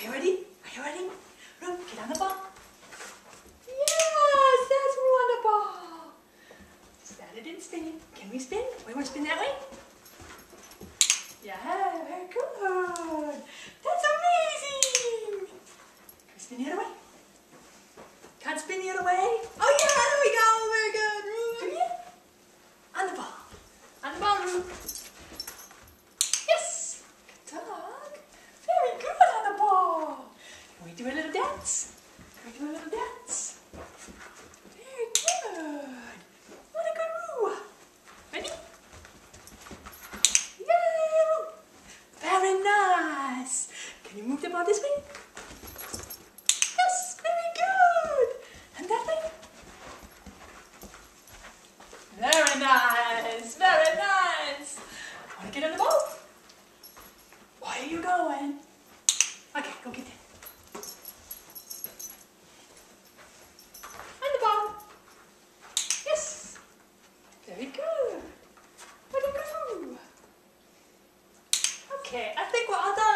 Are you ready? Are you ready? Look, get on the ball. Yes, that's wonderful. Start it and spin it. Can we spin? We want to spin that way? Yeah, very good. That's amazing. Can we spin the other way? Can't spin the other way? Oh yeah, there we go. Very good. Come here. On the ball. On the ball, Roo. Yes. Good dog. Very good on the ball. Can we do a little dance? Can we do a little dance? Very good. What a good Roo. Ready? Yay! Very nice. Can you move the ball this way? Yes, very good. And that way? Very nice. Very nice. Want to get on the ball? Where are you going? Okay, go get it. On the ball. Yes. Very good. Very good. Okay, I think we're all done.